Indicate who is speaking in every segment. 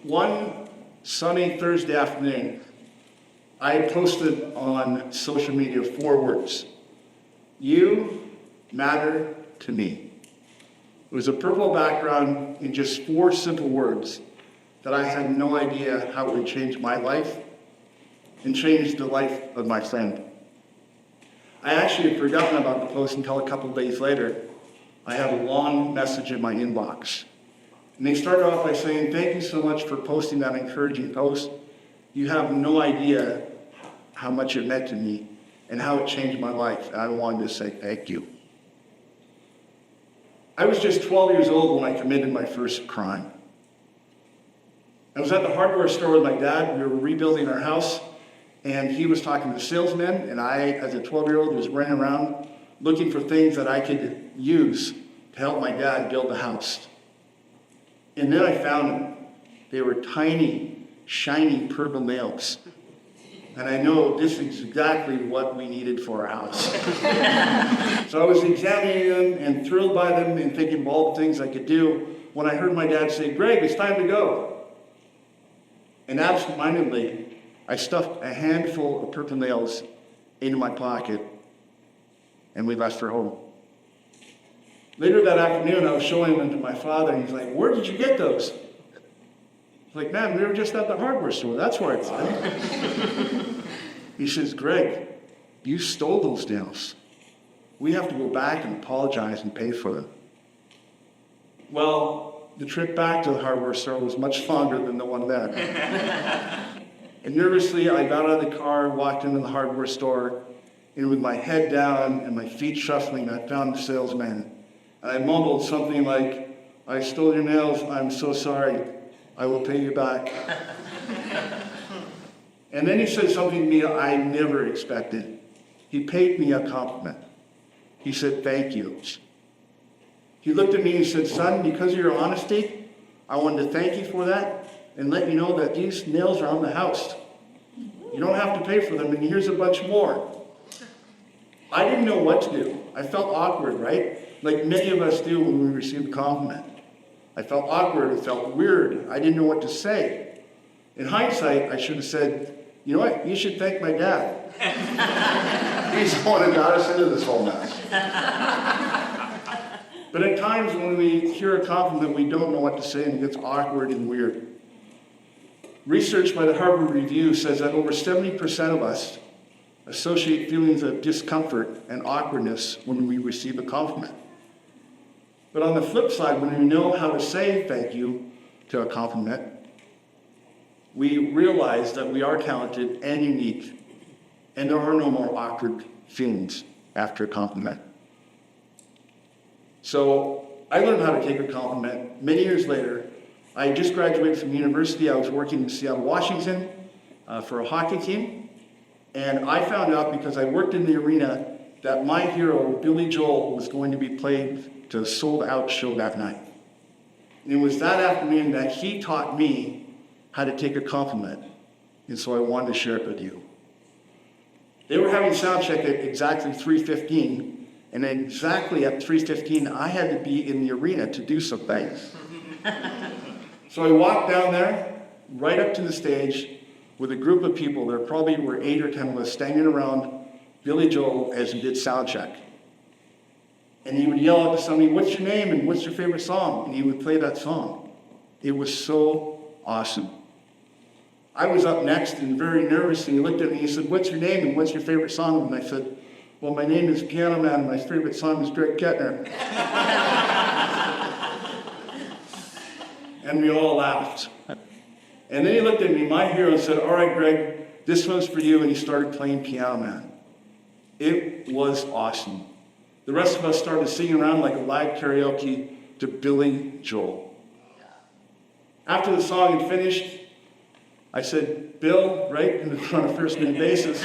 Speaker 1: One sunny Thursday afternoon, I posted on social media 4 words: "You matter to me." It was a purple background in just 4 simple words that I had no idea how it would change my life and change the life of my friend. I actually had forgotten about the post until a couple of days later. I had a long message in my inbox. And they started off by saying, "Thank you so much for posting that encouraging post. You have no idea how much it meant to me and how it changed my life." And I wanted to say thank you. I was just 12 years old when I committed my first crime. I was at the hardware store with my dad. We were rebuilding our house, and he was talking to salesmen, and I, as a 12-year-old, was running around looking for things that I could use to help my dad build the house. And then I found them. They were tiny, shiny purple nails. And I know this is exactly what we needed for our house. So I was examining them and thrilled by them and thinking of all the things I could do when I heard my dad say, "Greg, it's time to go." And absentmindedly, I stuffed a handful of purple nails into my pocket, and we left for home. Later that afternoon, I was showing them to my father, and he's like, "Where did you get those?" I was like, "Man, we were just at the hardware store. That's where it's at." He says, "Greg, you stole those nails. We have to go back and apologize and pay for them." Well, the trip back to the hardware store was much longer than the one then. And nervously, I got out of the car, walked into the hardware store, and with my head down and my feet shuffling, I found the salesman. And I mumbled something like, "I stole your nails. I'm so sorry. I will pay you back." And then he said something to me I never expected. He paid me a compliment. He said, "Thank you." He looked at me and said, "Son, because of your honesty, I wanted to thank you for that and let you know that these nails are on the house. You don't have to pay for them, and here's a bunch more." I didn't know what to do. I felt awkward, right? Like many of us do when we receive a compliment. I felt awkward. It felt weird. I didn't know what to say. In hindsight, I should have said, "You know what? You should thank my dad. He's the one who got us into this whole mess." But at times when we hear a compliment, we don't know what to say, and it gets awkward and weird. Research by the Harvard Review says that over 70% of us associate feelings of discomfort and awkwardness when we receive a compliment. But on the flip side, when we know how to say thank you to a compliment, we realize that we are talented and unique, and there are no more awkward feelings after a compliment. So I learned how to take a compliment many years later. I had just graduated from university. I was working in Seattle, Washington for a hockey team. And I found out, because I worked in the arena, that my hero, Billy Joel, was going to be played to a sold-out show that night. And it was that afternoon that he taught me how to take a compliment. And so I wanted to share it with you. They were having sound check at exactly 3:15. And exactly at 3:15, I had to be in the arena to do some things. So I walked down there, right up to the stage, with a group of people. There probably were 8 or 10 of us standing around Billy Joel as he did sound check. And he would yell out to somebody, "What's your name and what's your favorite song?" And he would play that song. It was so awesome. I was up next and very nervous, and he looked at me and he said, "What's your name and what's your favorite song?" And I said, "Well, my name is Piano Man, and my favorite song is Greg Kettner." And we all laughed. And then he looked at me, my hero, and said, "All right, Greg, this one's for you," and he started playing Piano Man. It was awesome. The rest of us started singing around like a live karaoke to Billy Joel. After the song had finished, I said, "Bill," right on a first-name basis,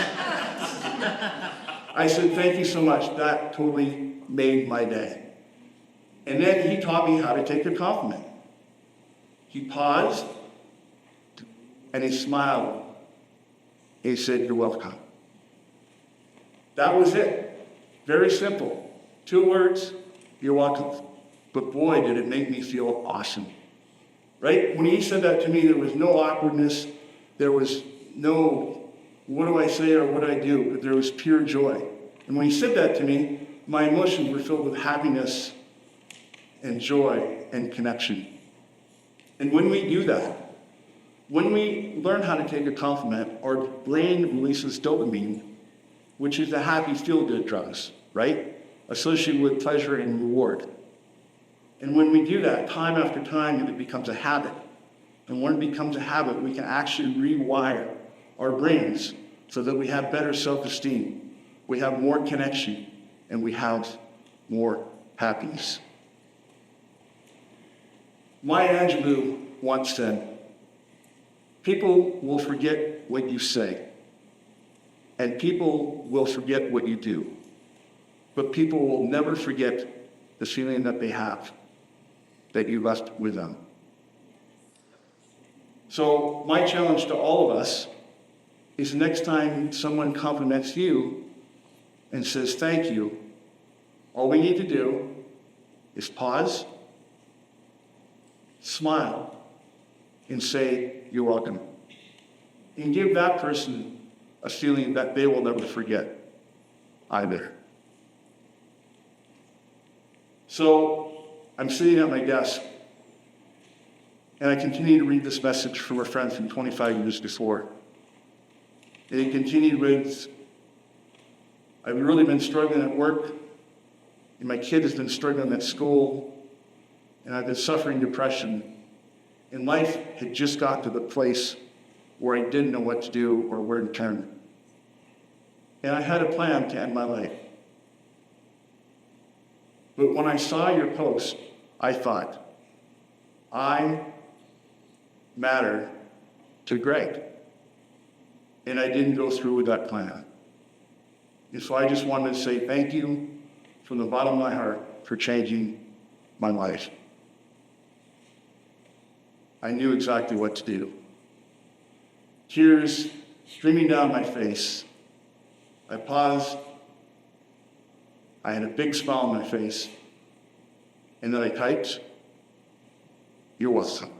Speaker 1: I said, "Thank you so much. That totally made my day." And then he taught me how to take a compliment. He paused, and he smiled. He said, "You're welcome." That was it. Very simple. 2 words, "You're welcome." But boy, did it make me feel awesome. right? When he said that to me, there was no awkwardness. There was no, what do I say or what do I do? But there was pure joy. And when he said that to me, my emotions were filled with happiness and joy and connection. And when we do that, when we learn how to take a compliment, our brain releases dopamine, which is the happy feel-good drugs, right? Associated with pleasure and reward. And when we do that time after time, it becomes a habit. And when it becomes a habit, we can actually rewire our brains so that we have better self-esteem, we have more connection, and we have more happiness. Maya Angelou once said, "People will forget what you say, and people will forget what you do, but people will never forget the feeling that they have, that you left with them." So my challenge to all of us is next time someone compliments you and says thank you, all we need to do is pause, smile, and say, "You're welcome." And give that person a feeling that they will never forget either. So I'm sitting at my desk, and I continue to read this message from a friend from 25 years before. And it continued with, "I've really been struggling at work, and my kid has been struggling at school, and I've been suffering depression, and life had just got to the place where I didn't know what to do or where to turn. And I had a plan to end my life. But when I saw your post, I thought, I matter to Greg. And I didn't go through with that plan. And so I just wanted to say thank you from the bottom of my heart for changing my life." I knew exactly what to do. Tears streaming down my face. I paused. I had a big smile on my face. And then I typed, "You're welcome."